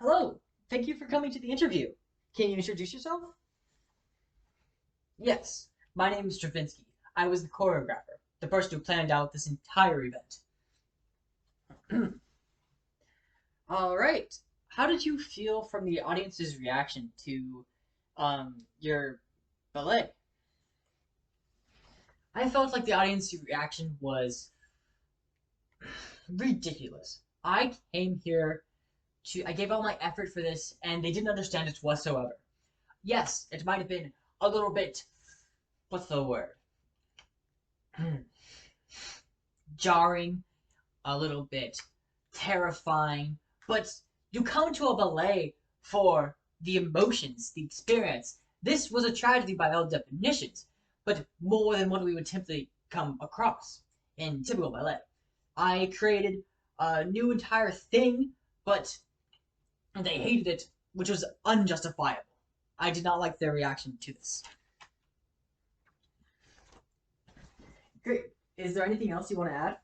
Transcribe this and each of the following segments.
Hello, thank you for coming to the interview. Can you introduce yourself? Yes, my name is Stravinsky. I was the choreographer, the person who planned out this entire event. All right. How did you feel from the audience's reaction to your ballet? I felt like the audience reaction was ridiculous. I came here I gave all my effort for this, and they didn't understand it whatsoever. Yes, it might have been a little bit, what's the word? Jarring, a little bit terrifying, but you come to a ballet for the emotions, the experience. This was a tragedy by all definitions, but more than what we would typically come across in typical ballet. I created a new entire thing, but they hated it, which was unjustifiable. I did not like their reaction to this. Great. Is there anything else you want to add?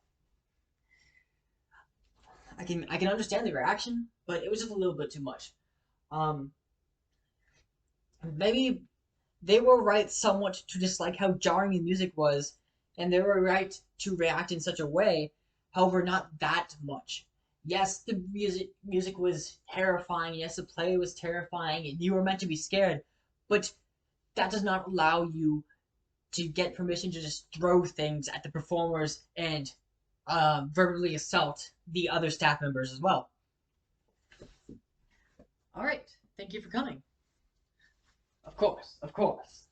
I can understand the reaction, but it was just a little bit too much. Um, Maybe they were right somewhat to dislike how jarring the music was, and they were right to react in such a way. However, not that much. Yes, the music was terrifying. Yes, the play was terrifying, and you were meant to be scared. But that does not allow you to get permission to just throw things at the performers and verbally assault the other staff members as well. All right. Thank you for coming. Of course, of course.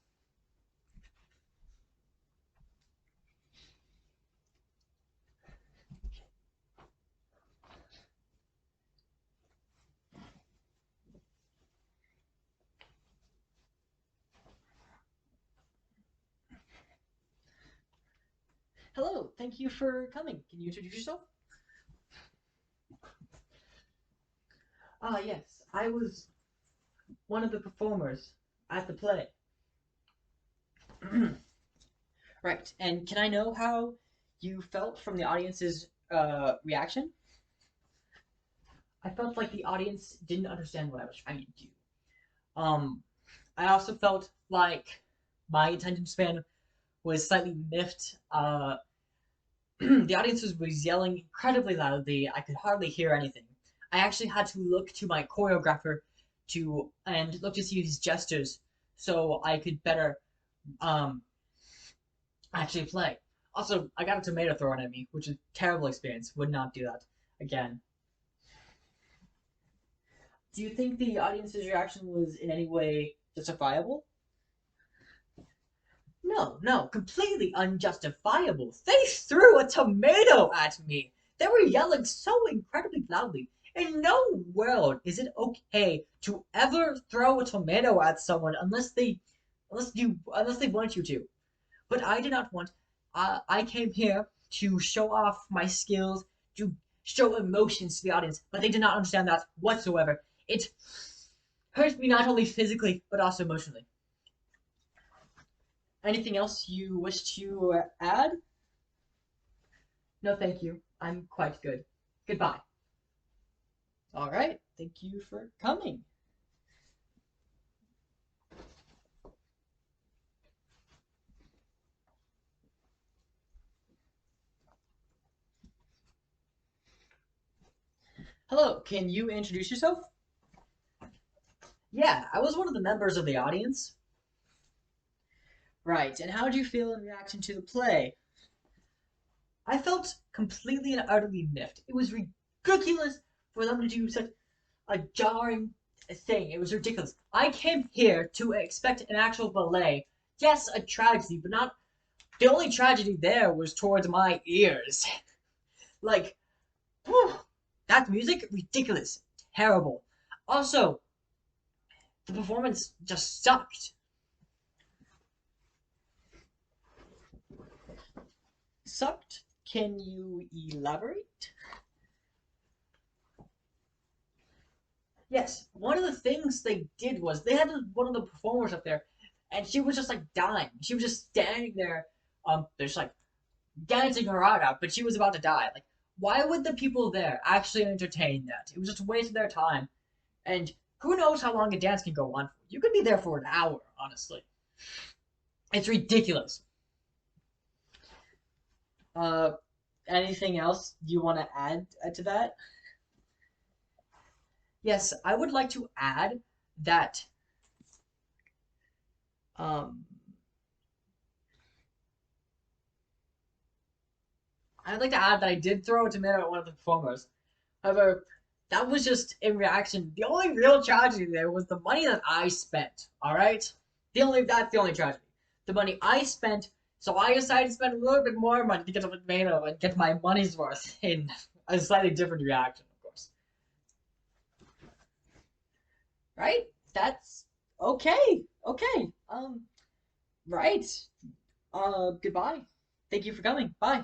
Hello, thank you for coming. Can you introduce yourself? Ah, yes, I was one of the performers at the play. Right, and can I know how you felt from the audience's reaction? I felt like the audience didn't understand what I was trying to do. Um, I also felt like my attention span was slightly miffed. The audience was yelling incredibly loudly. I could hardly hear anything. I actually had to look to my choreographer and look to see his gestures so I could better um, actually play. Also, I got a tomato thrown at me, which is a terrible experience. Would not do that again. Do you think the audience's reaction was in any way justifiable? No, no, completely unjustifiable. They threw a tomato at me. They were yelling so incredibly loudly. In no world is it okay to ever throw a tomato at someone unless they want you to. But I did not want. I came here to show off my skills, to show emotions to the audience, but they did not understand that whatsoever. It hurt me not only physically but also emotionally. Anything else you wish to add? No, thank you. I'm quite good. Goodbye. All right. Thank you for coming. Hello. Can you introduce yourself? Yeah, I was one of the members of the audience. Right. And how did you feel in reaction to the play? I felt completely and utterly miffed. It was ridiculous for them to do such a jarring thing. It was ridiculous. I came here to expect an actual ballet. Yes, a tragedy, but not. The only tragedy there was towards my ears. Like, whew, that music, ridiculous, terrible. Also, the performance just sucked. Sucked? Can you elaborate? Yes, one of the things they did was they had one of the performers up there, and she was just like dying. She was just standing there, just like dancing her heart out, but she was about to die. Like, why would the people there actually entertain that? It was just a waste of their time. And who knows how long a dance can go on for? You could be there for an hour, honestly. It's ridiculous. Uh, Anything else you want to add to that? Yes, I would like to add that um, I'd like to add that I did throw a tomato at one of the performers. However, that was just in reaction. The only real tragedy there was the money that I spent. All right, that's the only tragedy. The money I spent, so I decided to spend a little bit more money to get a tomato and get my money's worth in a slightly different reaction, of course. Right? That's okay. Okay. Right. Goodbye. Thank you for coming. Bye.